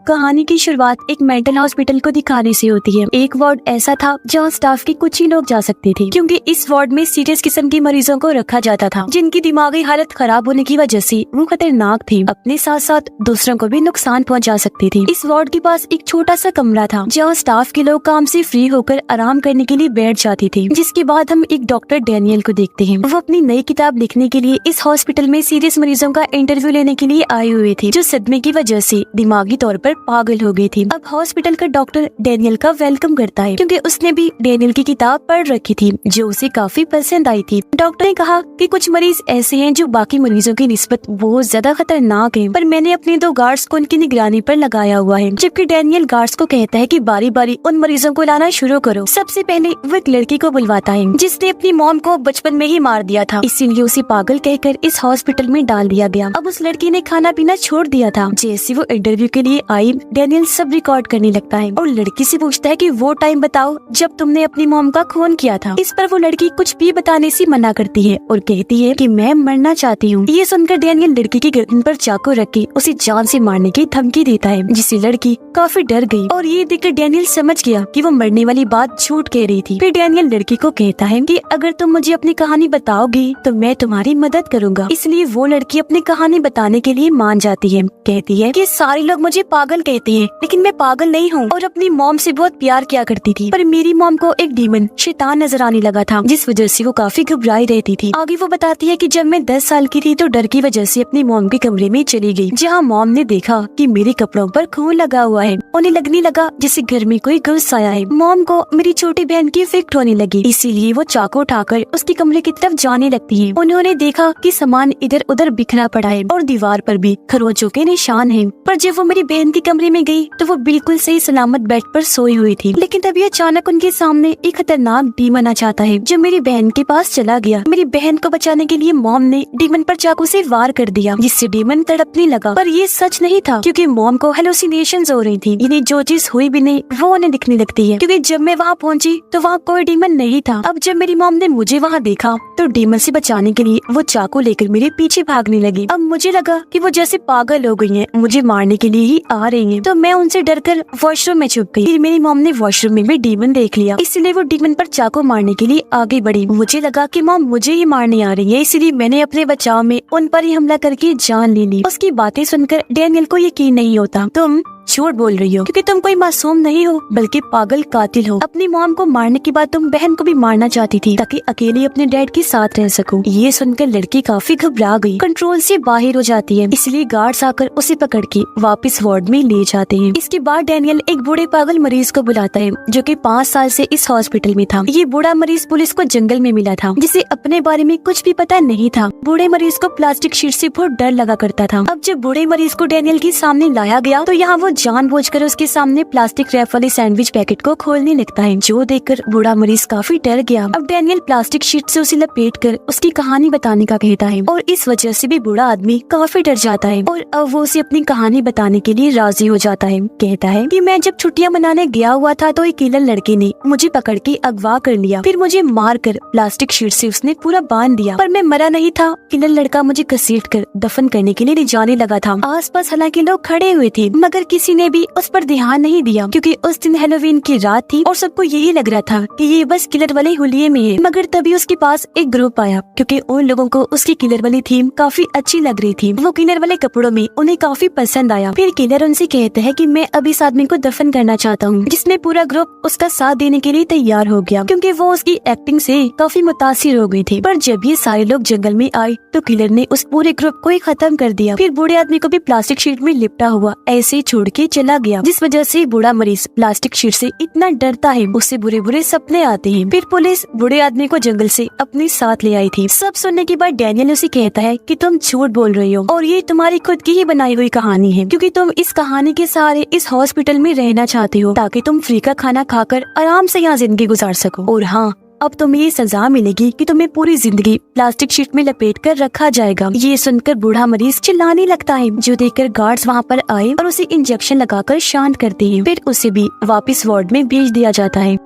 कहानी की शुरुआत एक मेंटल हॉस्पिटल को दिखाने से होती है। एक वार्ड ऐसा था जहाँ स्टाफ के कुछ ही लोग जा सकते थे, क्योंकि इस वार्ड में सीरियस किस्म के मरीजों को रखा जाता था, जिनकी दिमागी हालत खराब होने की वजह से वो खतरनाक थी, अपने साथ साथ दूसरों को भी नुकसान पहुँचा सकती थी। इस वार्ड के पास एक छोटा सा कमरा था जहाँ स्टाफ के लोग काम से फ्री होकर आराम करने के लिए बैठ जाते थे। जिसके बाद हम एक डॉक्टर डैनियल को देखते हैं। वो अपनी नई किताब लिखने के लिए इस हॉस्पिटल में सीरियस मरीजों का इंटरव्यू लेने के लिए आए हुए थे, जो सदमे की वजह से दिमागी तौर पर पागल हो गई थी। अब हॉस्पिटल का डॉक्टर डैनियल का वेलकम करता है, क्योंकि उसने भी डैनियल की किताब पढ़ रखी थी जो उसे काफी पसंद आई थी। डॉक्टर ने कहा कि कुछ मरीज ऐसे हैं जो बाकी मरीजों की निस्बत बहुत ज्यादा खतरनाक हैं, पर मैंने अपने 2 गार्ड्स को उनकी निगरानी पर लगाया हुआ है। जबकि डैनियल गार्ड्स को कहता है कि बारी बारी उन मरीजों को लाना शुरू करो। सबसे पहले वो एक लड़की को बुलवाता है जिसने अपनी मॉम को बचपन में ही मार दिया था, इसीलिए उसे पागल कहकर इस हॉस्पिटल में डाल दिया गया। अब उस लड़की ने खाना पीना छोड़ दिया था। जैसे वो इंटरव्यू के लिए आई, डैनियल सब रिकॉर्ड करने लगता है और लड़की से पूछता है कि वो टाइम बताओ जब तुमने अपनी मॉम का खून किया था। इस पर वो लड़की कुछ भी बताने से मना करती है और कहती है कि मैं मरना चाहती हूँ। ये सुनकर डैनियल लड़की की गर्दन पर चाकू रख के उसे जान से मारने की धमकी देता है, जिससे लड़की काफी डर गई और ये देखकर डैनियल समझ गया कि वो मरने वाली बात झूठ कह रही थी। फिर डैनियल लड़की को कहता है कि अगर तुम मुझे अपनी कहानी बताओगी तो मैं तुम्हारी मदद करूँगा। इसलिए वो लड़की अपनी कहानी बताने के लिए मान जाती है। कहती है कि सारे लोग मुझे पागल कहते हैं, लेकिन मैं पागल नहीं हूँ और अपनी मॉम से बहुत प्यार किया करती थी, पर मेरी मॉम को एक डीमन शैतान नजर आने लगा था, जिस वजह से वो काफी घबराई रहती थी। आगे वो बताती है कि जब मैं 10 साल की थी तो डर की वजह से अपनी मॉम के कमरे में चली गई, जहाँ मॉम ने देखा कि मेरे कपड़ों पर खून लगा हुआ है। उन्हें लगने लगा जैसे घर में कोई घुस आया है। मॉम को मेरी छोटी बहन की फिक्र होने लगी, इसीलिए वो चाकू उठाकर उसके कमरे की तरफ जाने लगती है। उन्होंने देखा कि सामान इधर उधर बिखरा पड़ा है और दीवार पर भी खरोंचों के निशान हैं। पर जब वो मेरी बहन के कमरे में गई तो वो बिल्कुल सही सलामत बेड पर सोई हुई थी, लेकिन तभी अचानक उनके सामने एक खतरनाक डीमन आ जाता है जो मेरी बहन के पास चला गया। मेरी बहन को बचाने के लिए मॉम ने डीमन पर चाकू से वार कर दिया, जिससे डीमन तड़पने लगा। पर ये सच नहीं था, क्योंकि मॉम को हेलुसिनेशंस हो रही थी। इन्हें जो चीज हुई भी नहीं वो उन्हें दिखने लगती है, क्योंकि जब मैं वहाँ पहुँची तो वहाँ कोई डीमन नहीं था। अब जब मेरी मॉम ने मुझे वहाँ देखा तो डीमन से बचाने के लिए वो चाकू लेकर मेरे पीछे भागने लगी। अब मुझे लगा कि वो जैसे पागल हो गई हैं, मुझे मारने के लिए ही आ रही हैं, तो मैं उनसे डरकर वॉशरूम में छुप गई। फिर मेरी मॉम ने वॉशरूम में भी डीमन देख लिया, इसलिए वो डीमन पर चाकू मारने के लिए आगे बढ़ी। मुझे लगा कि मॉम मुझे ही मारने आ रही है, इसलिए मैंने अपने बचाव में उन पर ही हमला करके जान ले ली। उसकी बातें सुनकर डैनियल को यकीन नहीं होता। तुम झूठ बोल रही हो, क्योंकि तुम कोई मासूम नहीं हो बल्कि पागल कातिल हो। अपनी मॉम को मारने के बाद तुम बहन को भी मारना चाहती थी ताकि अकेले अपने डैड के साथ रह सको। ये सुनकर लड़की काफी घबरा गई, कंट्रोल से बाहर हो जाती है, इसलिए गार्ड्स आकर उसे पकड़ के वापस वार्ड में ले जाते हैं। इसके बाद डैनियल एक बूढ़े पागल मरीज को बुलाता है जो कि 5 साल से इस हॉस्पिटल में था। ये बूढ़ा मरीज पुलिस को जंगल में मिला था, जिसे अपने बारे में कुछ भी पता नहीं था। बूढ़े मरीज को प्लास्टिक शीट से बहुत डर लगा करता था। अब जब बूढ़े मरीज को डैनियल के सामने लाया गया तो यहाँ वो जानबूझकर उसके सामने प्लास्टिक रैप वाले सैंडविच पैकेट को खोलने लगता है, जो देखकर बूढ़ा मरीज काफी डर गया। अब डैनियल प्लास्टिक शीट से उसे लपेटकर उसकी कहानी बताने का कहता है और इस वजह से भी बूढ़ा आदमी काफी डर जाता है और अब वो उसे अपनी कहानी बताने के लिए राजी हो जाता है। कहता है कि मैं जब छुट्टियां मनाने गया हुआ था तो एक किलर लड़के ने मुझे पकड़ के अगवा कर लिया, फिर मुझे मार कर प्लास्टिक शीट से उसने पूरा बांध दिया, पर मैं मरा नहीं था। किलर लड़का मुझे घसीट कर दफन करने के लिए ले जाने लगा था। आसपास हालांकि लोग खड़े हुए थे, मगर किसी ने भी उस पर ध्यान नहीं दिया, क्योंकि उस दिन हैलोवीन की रात थी और सबको यही लग रहा था कि ये बस किलर वाले हुलिये में है। मगर तभी उसके पास एक ग्रुप आया, क्योंकि उन लोगों को उसकी किलर वाली थीम काफी अच्छी लग रही थी। वो किलर वाले कपड़ों में उन्हें काफी पसंद आया। फिर किलर उनसे कहता है कि मैं अब इस आदमी को दफन करना चाहता हूँ, जिसमें पूरा ग्रुप उसका साथ देने के लिए तैयार हो गया, क्योंकि वो उसकी एक्टिंग से काफी मुतासिर हो गई थी। पर जब ये सारे लोग जंगल में आए तो किलर ने उस पूरे ग्रुप को ही खत्म कर दिया। फिर बूढ़े आदमी को भी प्लास्टिक शीट में लिपटा हुआ ऐसे ही छोड़ के चला गया, जिस वजह से बूढ़ा मरीज प्लास्टिक शीट से इतना डरता है उससे बुरे बुरे सपने आते हैं। फिर पुलिस बूढ़े आदमी को जंगल से अपने साथ ले आई थी। सब सुनने के बाद डैनियल उसे कहता है कि तुम झूठ बोल रही हो और ये तुम्हारी खुद की ही बनाई हुई कहानी है, क्योंकि तुम इस कहानी के सहारे इस हॉस्पिटल में रहना चाहती हो ताकि तुम फ्री का खाना खाकर आराम से यहाँ जिंदगी गुजार सको। और हाँ, अब तुम्हें ये सजा मिलेगी कि तुम्हें पूरी जिंदगी प्लास्टिक शीट में लपेट कर रखा जाएगा। ये सुनकर बूढ़ा मरीज चिल्लाने लगता है, जो देखकर गार्ड्स वहाँ पर आए और उसे इंजेक्शन लगाकर शांत करते हैं। फिर उसे भी वापस वार्ड में भेज दिया जाता है।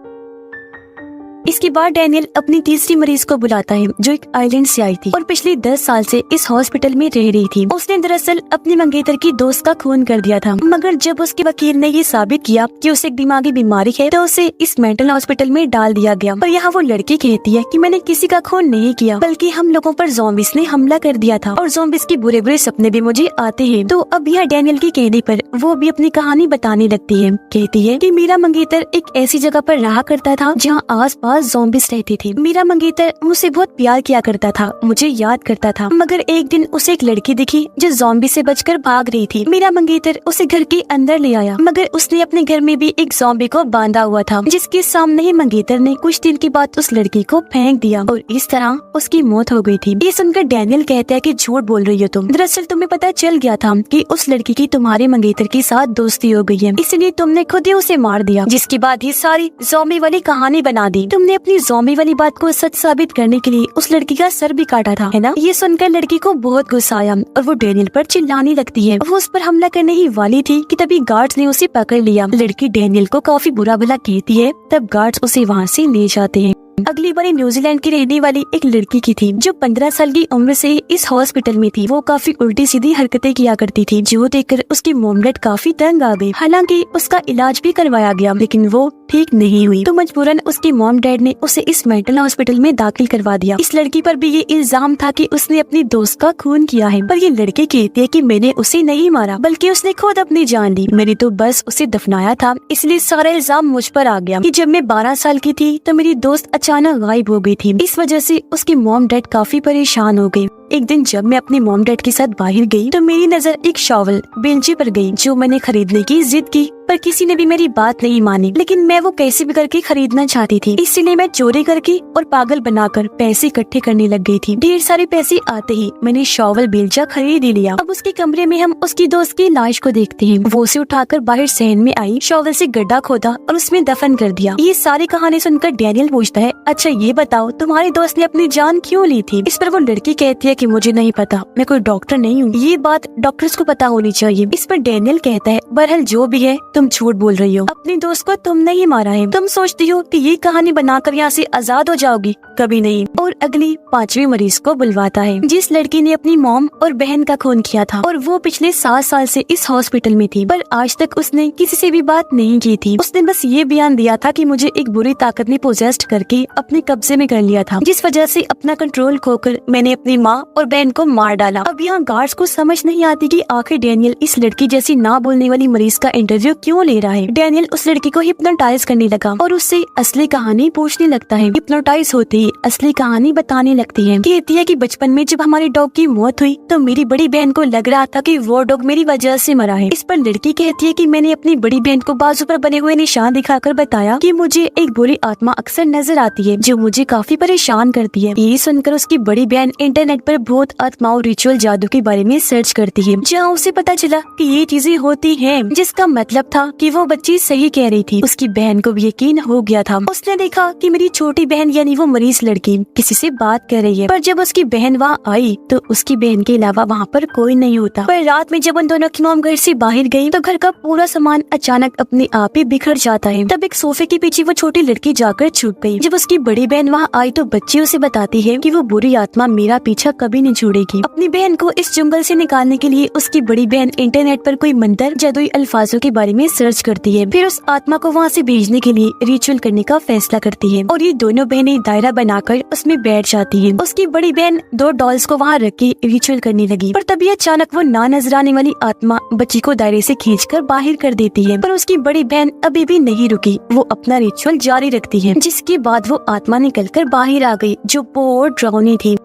इसके बाद डैनियल अपनी तीसरी मरीज को बुलाता है जो एक आइलैंड से आई थी और पिछले 10 साल से इस हॉस्पिटल में रह रही थी। उसने दरअसल अपनी मंगेतर की दोस्त का खून कर दिया था, मगर जब उसके वकील ने ये साबित किया कि उसे एक दिमागी बीमारी है तो उसे इस मेंटल हॉस्पिटल में डाल दिया गया। पर यहाँ वो लड़की कहती है कि मैंने किसी का खून नहीं किया, बल्कि हम लोगों पर ज़ॉम्बिस ने हमला कर दिया था और ज़ॉम्बिस के बुरे बुरे सपने भी मुझे आते हैं। तो अब यहाँ डैनियल की कहने पर वो भी अपनी कहानी बताने लगती है। कहती है कि मेरा मंगेतर एक ऐसी जगह पर रहा करता था जहाँ आस-पास ज़ॉम्बिस रहती थी। मेरा मंगेतर मुझसे बहुत प्यार किया करता था, मुझे याद करता था, मगर एक दिन उसे एक लड़की दिखी जो ज़ॉम्बी से बचकर भाग रही थी। मेरा मंगेतर उसे घर के अंदर ले आया, मगर उसने अपने घर में भी एक ज़ॉम्बी को बांधा हुआ था, जिसके सामने ही मंगेतर ने कुछ दिन के बाद उस लड़की को फेंक दिया और इस तरह उसकी मौत हो गई थी। ये सुनकर डैनियल कहता है कि झूठ बोल रही हो तुम, दरअसल तुम्हें पता चल गया था कि उस लड़की की तुम्हारे मंगेतर के साथ दोस्ती हो गई है, इसलिए तुमने खुद ही उसे मार दिया। जिसके बाद ही सारी ज़ॉम्बी वाली कहानी बना दी। तुमने अपनी ज़ॉम्बी वाली बात को सच साबित करने के लिए उस लड़की का सर भी काटा था, है ना? ये सुनकर लड़की को बहुत गुस्सा आया और वो डैनियल पर चिल्लाने लगती है। वो उस पर हमला करने ही वाली थी कि तभी गार्ड्स ने उसे पकड़ लिया। लड़की डैनियल को काफी बुरा भला कहती है, तब गार्ड्स उसे वहाँ से ले जाते हैं। अगली बारी न्यूजीलैंड की रहने वाली एक लड़की की थी जो 15 साल की उम्र से इस हॉस्पिटल में थी। वो काफी उल्टी सीधी हरकतें किया करती थी, जो देखकर उसकी मॉम डैड काफी तंग आ गई। हालांकि उसका इलाज भी करवाया गया, लेकिन वो ठीक नहीं हुई, तो मजबूरन उसकी मॉम डैड ने उसे इस मेंटल हॉस्पिटल में दाखिल करवा दिया। इस लड़की पर भी ये इल्जाम था कि उसने अपनी दोस्त का खून किया है, पर ये लड़की कहती है कि मैंने उसे नहीं मारा, बल्कि उसने खुद अपनी जान ली। मैंने तो बस उसे दफनाया था, इसलिए सारा इल्जाम मुझ पर आ गया कि जब मैं 12 साल की थी तो मेरी दोस्त अचानक गायब हो गई थी। इस वजह से उसकी मॉम डैड काफी परेशान हो गई। एक दिन जब मैं अपनी मॉम डैड के साथ बाहर गई तो मेरी नजर एक शॉवल बेंची पर गई, जो मैंने खरीदने की जिद की, पर किसी ने भी मेरी बात नहीं मानी। लेकिन मैं वो कैसे भी करके खरीदना चाहती थी, इसलिए मैं चोरी करके और पागल बनाकर पैसे इकट्ठे करने लग गई थी। ढेर सारे पैसे आते ही मैंने शॉवल बेलचा खरीद ही लिया। अब उसके कमरे में हम उसकी दोस्त की लाश को देखते हैं। वो उसे उठाकर बाहर सहन में आई, शॉवल से गड्ढा खोदा और उसमें दफन कर दिया। ये सारी कहानी सुनकर डैनियल पूछता है, अच्छा ये बताओ तुम्हारी दोस्त ने अपनी जान क्यों ली थी? इस पर वो लड़की कहती है कि मुझे नहीं पता, मैं कोई डॉक्टर नहीं हूँ, ये बात डॉक्टर्स को पता होनी चाहिए। इस पर डैनियल कहता है, बहरहाल जो भी है तुम झूठ बोल रही हो, अपनी दोस्त को तुमने ही मारा है। तुम सोचती हो कि ये कहानी बनाकर यहाँ से आजाद हो जाओगी, कभी नहीं। और अगली 5वीं मरीज को बुलवाता है, जिस लड़की ने अपनी मॉम और बहन का खून किया था और वो पिछले 7 साल से इस हॉस्पिटल में थी, पर आज तक उसने किसी से भी बात नहीं की थी। उसने बस ये बयान दिया था कि मुझे एक बुरी ताकत ने पोजेस्ट करके अपने कब्जे में कर लिया था, जिस वजह से अपना कंट्रोल खोकर मैंने अपनी माँ और बहन को मार डाला। अब यहाँ गार्ड्स को समझ नहीं आती कि आखिर डैनियल इस लड़की जैसी ना बोलने वाली मरीज का इंटरव्यू क्यों ले रहा है। डैनियल उस लड़की को हिप्नोटाइज करने लगा और उससे असली कहानी पूछने लगता है। हिप्नोटाइज होते ही असली कहानी बताने लगती है। कहती है कि बचपन में जब हमारे डॉग की मौत हुई तो मेरी बड़ी बहन को लग रहा था कि वो डॉग मेरी वजह से मरा है। इस पर लड़की कहती है कि मैंने अपनी बड़ी बहन को बाजू पर बने हुए निशान दिखाकर बताया कि मुझे एक बुरी आत्मा अक्सर नजर आती है जो मुझे काफी परेशान करती है। ये सुनकर उसकी बड़ी बहन इंटरनेट पर भूत आत्माओं रिचुअल जादू के बारे में सर्च करती है, जहाँ उसे पता चला कि ये चीजें होती हैं, जिसका मतलब था कि वो बच्ची सही कह रही थी। उसकी बहन को भी यकीन हो गया था। उसने देखा कि मेरी छोटी बहन यानी वो मरीज लड़की किसी से बात कर रही है, पर जब उसकी बहन वहाँ आई तो उसकी बहन के अलावा वहाँ पर कोई नहीं होता। पर रात में जब उन दोनों की मॉम घर से बाहर गई तो घर का पूरा सामान अचानक अपने आप ही बिखर जाता है। तब एक सोफे के पीछे वो छोटी लड़की जाकर छुप गई। जब उसकी बड़ी बहन वहाँ आई तो बच्ची उसे बताती है कि वो बुरी आत्मा मेरा पीछा कभी नहीं छोड़ेगी। अपनी बहन को इस जंगल से निकालने के लिए उसकी बड़ी बहन इंटरनेट पर कोई मंत्र जादुई अल्फाजों के बारे में सर्च करती है। फिर उस आत्मा को वहाँ से भेजने के लिए रिचुअल करने का फैसला करती है और ये दोनों बहनें दायरा बनाकर उसमें बैठ जाती हैं। उसकी बड़ी बहन 2 डॉल्स को वहाँ रख के रिचुअल करने लगी, पर तभी अचानक वो ना नजर आने वाली आत्मा बच्ची को दायरे से खींचकर बाहर कर देती है। पर उसकी बड़ी बहन अभी भी नहीं रुकी, वो अपना रिचुअल जारी रखती है, जिसके बाद वो आत्मा निकलकर बाहर आ गई जो बहुत डरावनी थी।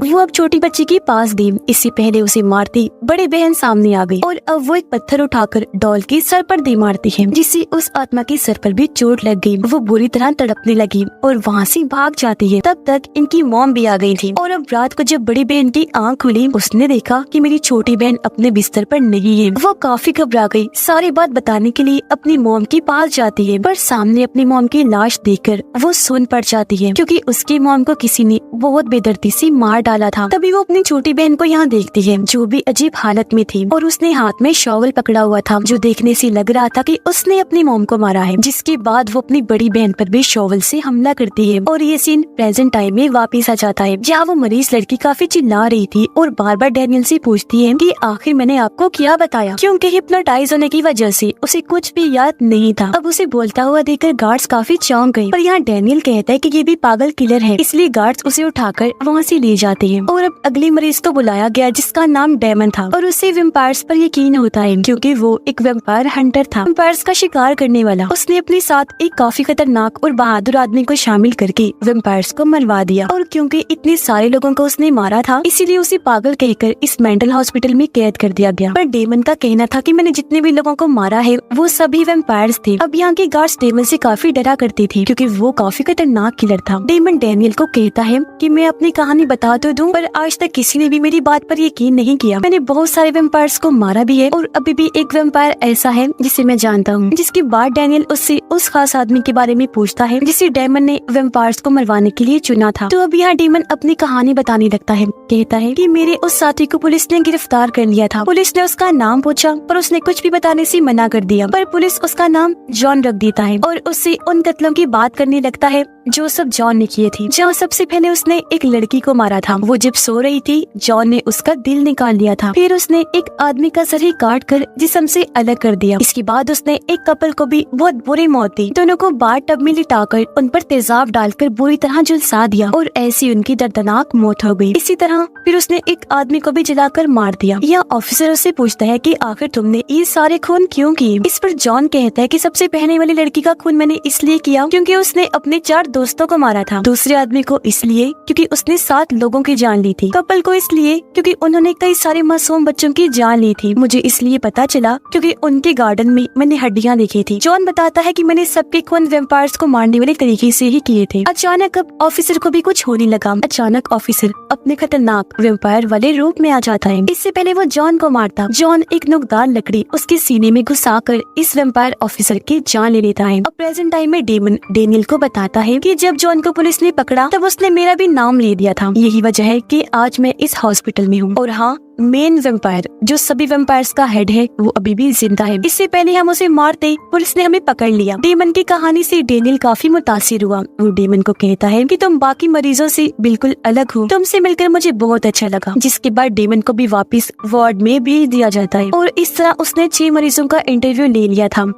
वो अब छोटी बच्ची के पास गई। इससे पहले उसे मारती बड़ी बहन सामने आ गई और अब वो एक पत्थर उठाकर डॉल के सर पर दे मारती है, जिससे उस आत्मा के सर पर भी चोट लग गई। वो बुरी तरह तड़पने लगी और वहाँ से भाग जाती है। तब तक इनकी मॉम भी आ गई थी और अब रात को जब बड़ी बहन की आँख खुली उसने देखा कि मेरी छोटी बहन अपने बिस्तर पर नहीं है। वो काफी घबरा गई। सारी बात बताने के लिए अपनी मॉम के पास जाती है, पर सामने अपनी मॉम की लाश देखकर वो सुन पड़ जाती है, क्योंकि उसकी मॉम को किसी ने बहुत बेदर्दी से मार डाला था। तभी वो अपनी छोटी बहन को यहाँ देखती है जो भी अजीब हालत में थी और उसने हाथ में शॉवल पकड़ा हुआ था जो देखने से लग रहा था कि उसने अपनी मॉम को मारा है। जिसके बाद वो अपनी बड़ी बहन पर भी शॉवल से हमला करती है और ये सीन प्रेजेंट टाइम में वापस आ जाता है जहाँ वो मरीज लड़की काफी चिल्ला रही थी और बार बार डैनियल से पूछती है कि आखिर मैंने आपको क्या बताया, क्योंकि हिप्नोटाइज होने की वजह से उसे कुछ भी याद नहीं था। अब उसे बोलता हुआ देखकर गार्ड्स काफी चौंक गए। पर यहाँ डैनियल कहता है कि ये भी पागल किलर है, इसलिए गार्ड्स उसे उठाकर वहाँ से ले जाते हैं। और अब अगले मरीज को बुलाया गया जिसका नाम डेमन था और उसे वेम्पायर्स पर यकीन होता है क्योंकि वो एक वेम्पायर हंटर था, वेम्पायर्स का शिकार करने वाला। उसने अपने साथ एक काफी खतरनाक और बहादुर आदमी को शामिल करके वेम्पायर्स को मरवा दिया और क्योंकि इतने सारे लोगों को उसने मारा था इसीलिए उसे पागल कहकर इस मेंटल हॉस्पिटल में कैद कर दिया गया। पर डेमन का कहना था कि मैंने जितने भी लोगों को मारा है वो सभी वेम्पायर्स थे। अब यहाँ के गार्ड्स डेमन से काफी डरा करती थी क्योंकि वो काफी खतरनाक किलर था। डेमन डैनियल को कहता है कि मैं अपनी कहानी बता तो दूं, पर आज तक किसी ने भी मेरी बात पर यकीन नहीं किया। मैंने बहुत सारे वेम्पायर्स को मारा भी है और अभी भी एक वेम्पायर ऐसा है जिसे मैं जानता हूँ। जिसके बाद डैनियल उससे उस खास आदमी के बारे में पूछता है जिसे डेमन ने वेम्पायर्स को मरवाने के लिए चुना था। तो अब यहाँ डेमन अपनी कहानी बताने लगता है। कहता है कि मेरे उस साथी को पुलिस ने गिरफ्तार कर लिया था। पुलिस ने उसका नाम पूछा पर उसने कुछ भी बताने से मना कर दिया, पर पुलिस उसका नाम जॉन रख देता है और उससे उन कत्लों की बात करने लगता है जो सब जॉन ने किए थे। जहाँ सबसे पहले उसने एक लड़की को मारा था। वो जब सो रही थी जॉन ने उसका दिल निकाल लिया था। फिर उसने एक आदमी का सर ही काट कर जिस्म से अलग कर दिया। इसके बाद उसने एक कपल को भी बहुत बुरी मौत दी। दोनों को बाथ टब में लिटाकर उन पर तेजाब डालकर बुरी तरह झुलसा दिया और ऐसी उनकी दर्दनाक मौत हो गई। इसी तरह फिर उसने एक आदमी को भी जलाकर मार दिया। यह ऑफिसर उससे पूछता है कि आखिर तुमने ये सारे खून क्यों किए। इस पर जॉन कहता है कि सबसे पहले वाली लड़की का खून मैंने इसलिए किया क्योंकि उसने अपने 4 दोस्तों को मारा था। दूसरे आदमी को इसलिए क्योंकि उसने 7 लोगों की जान ली थी। कपल को इसलिए क्योंकि उन्होंने कई सारे मासूम बच्चों की जान ली थी। मुझे इसलिए पता चला क्योंकि उनके गार्डन में मैंने हड्डियां देखी थी। जॉन बताता है कि मैंने सबके खून वेम्पायर्स को मारने वाले तरीके से ही किए थे। अचानक अब ऑफिसर को भी कुछ होने लगा। अचानक ऑफिसर अपने खतरनाक वेम्पायर वाले रूप में आ जाता है। इससे पहले वो जॉन को मारता। जॉन एक नुकदार लकड़ी उसके सीने में घुसाकर इस वेम्पायर ऑफिसर की जान ले लेता है। अब प्रेजेंट टाइम में डेमन डेनियल को बताता है कि जब जॉन को पुलिस ने पकड़ा तब उसने मेरा भी नाम ले दिया था। यही वजह है कि आज मैं इस हॉस्पिटल में हूँ। और हाँ, मेन वेम्पायर जो सभी वेम्पायर्स का हेड है वो अभी भी जिंदा है। इससे पहले हम उसे मारते पुलिस ने हमें पकड़ लिया। डेमन की कहानी से डेनियल काफी मुतासिर हुआ। वो डेमन को कहता है कि तुम बाकी मरीजों से बिल्कुल अलग हो, तुमसे मिलकर मुझे बहुत अच्छा लगा। जिसके बाद डेमन को भी वापस वार्ड में भेज दिया जाता है और इस तरह उसने 6 मरीजों का इंटरव्यू ले लिया था।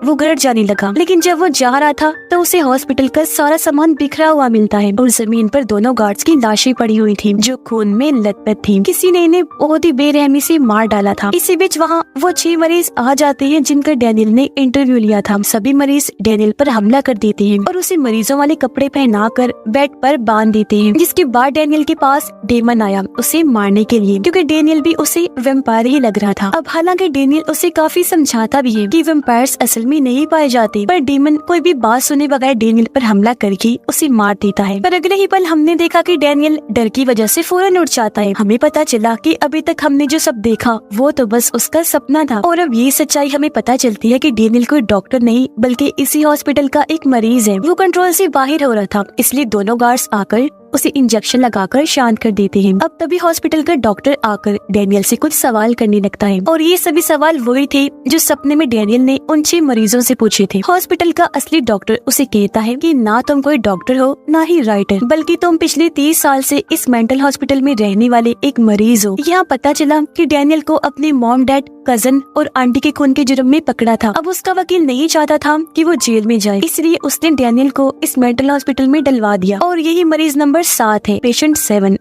वो घर जाने लगा, लेकिन जब वो जा रहा था तो उसे हॉस्पिटल का सारा सामान बिखरा हुआ मिलता है और जमीन पर दोनों गार्ड्स की लाशें पड़ी हुई थी जो खून में लथपथ थी। किसी ने इन्हें बहुत ही बेरहमी से मार डाला था। इसी बीच वहाँ वो 6 मरीज आ जाते हैं जिनका डेनियल ने इंटरव्यू लिया था। सभी मरीज डेनियल पर हमला कर देते हैं और उसे मरीजों वाले कपड़े पहनाकर बेड पर बांध देते हैं। जिसके बाद डेनियल के पास डेमन आया उसे मारने के लिए, क्योंकि डेनियल भी उसे वेम्पायर ही लग रहा था। अब हालांकि डेनियल उसे काफी समझाता भी है कि वेम्पायर्स असल में नहीं पाए जाते, पर डेमन कोई भी बात सुने बगैर डेनियल पर हमला करके उसे मार देता है। पर अगले ही पल हमने देखा कि डेनियल डर की वजह से फौरन उठ जाता है। हमें पता चला कि अभी तक हमने जो सब देखा वो तो बस उसका सपना था और अब ये सच्चाई हमें पता चलती है कि डेनियल कोई डॉक्टर नहीं बल्कि इसी हॉस्पिटल का एक मरीज है। वो कंट्रोल से बाहर हो रहा था, इसलिए दोनों गार्ड्स आकर उसे इंजेक्शन लगाकर शांत कर देते हैं। अब तभी हॉस्पिटल का डॉक्टर आकर डेनियल से कुछ सवाल करने लगता है और ये सभी सवाल वही थे जो सपने में डेनियल ने उन 6 मरीजों से पूछे थे। हॉस्पिटल का असली डॉक्टर उसे कहता है कि ना तुम कोई डॉक्टर हो ना ही राइटर, बल्कि तुम पिछले 30 साल से इस मेंटल हॉस्पिटल में रहने वाले एक मरीज हो। यहाँ पता चला कि डेनियल को अपने मॉम, डैड, कजन और आंटी के खून के जुर्म में पकड़ा था। अब उसका वकील नहीं चाहता था कि वो जेल में जाए, इसलिए उसने डेनियल को इस मेंटल हॉस्पिटल में डलवा दिया और यही मरीज नंबर 7 है, पेशेंट 7।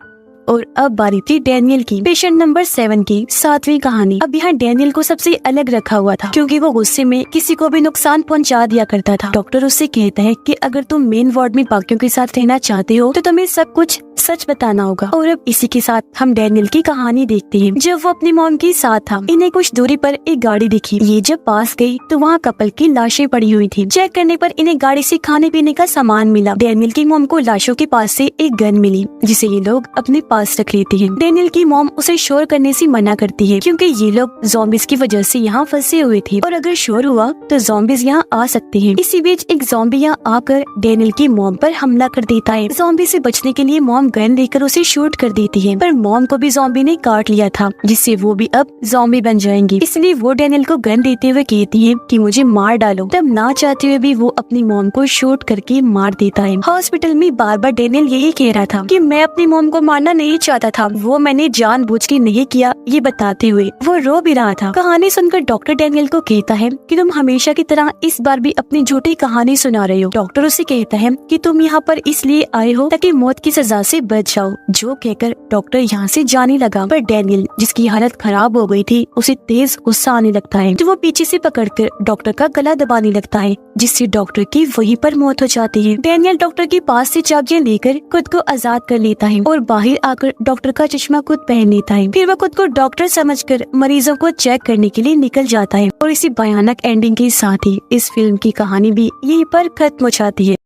और अब बारी थी डेनियल की, पेशेंट नंबर 7 की 7वीं कहानी। अब यहाँ डेनियल को सबसे अलग रखा हुआ था क्योंकि वो गुस्से में किसी को भी नुकसान पहुंचा दिया करता था। डॉक्टर उससे कहता है कि अगर तुम मेन वार्ड में बाकियों के साथ रहना चाहते हो तो तुम्हें सब कुछ सच बताना होगा। और अब इसी के साथ हम डेनियल की कहानी देखते हैं। जब वो अपनी मॉम के साथ था, इन्हें कुछ दूरी पर एक गाड़ी दिखी। ये जब पास गई तो वहाँ कपल की लाशें पड़ी हुई थी। चेक करने पर इन्हें गाड़ी से खाने पीने का सामान मिला। डेनियल की मॉम को लाशों के पास से एक गन मिली जिसे ये लोग अपने पास रख लेते हैं। डेनियल की मॉम उसे शोर करने से मना करती है क्योंकि ये लोग ज़ॉम्बीज की वजह से यहाँ फंसे हुए थे और अगर शोर हुआ तो ज़ॉम्बीज यहाँ आ सकते हैं। इसी बीच एक ज़ॉम्बी यहाँ आकर डेनियल की मॉम पर हमला कर देता है। ज़ॉम्बी से बचने के लिए मॉम मॉम गन लेकर उसे शूट कर देती है, पर मॉम को भी ज़ॉम्बी ने काट लिया था, जिससे वो भी अब ज़ॉम्बी बन जाएंगी। इसलिए वो डैनियल को गन देते हुए कहती है कि मुझे मार डालो। तब ना चाहते हुए भी वो अपनी मॉम को शूट करके मार देता है। हॉस्पिटल में बार बार डैनियल यही कह रहा था कि मैं अपनी मॉम को मारना नहीं चाहता था, वो मैंने जानबूझ के नहीं किया, ये बताते हुए वो रो भी रहा था। कहानी सुनकर डॉक्टर डैनियल को कहता है कि तुम हमेशा की तरह इस बार भी अपनी झूठी कहानी सुना रहे हो। डॉक्टर उसे कहता है कि तुम यहाँ पर इसलिए आए हो ताकि मौत की सजा से बच जाओ। जो कहकर डॉक्टर यहाँ से जाने लगा, पर डैनियल जिसकी हालत खराब हो गई थी उसे तेज गुस्सा आने लगता है, तो वो पीछे से पकड़कर डॉक्टर का गला दबाने लगता है, जिससे डॉक्टर की वहीं पर मौत हो जाती है। डैनियल डॉक्टर के पास से चाबियां लेकर खुद को आजाद कर लेता है और बाहर आकर डॉक्टर का चश्मा खुद पहन लेता है। फिर वो खुद को डॉक्टर समझकर मरीजों को चेक करने के लिए निकल जाता है। और इसी भयानक एंडिंग के साथ ही इस फिल्म की कहानी भी यहीं पर खत्म हो जाती है।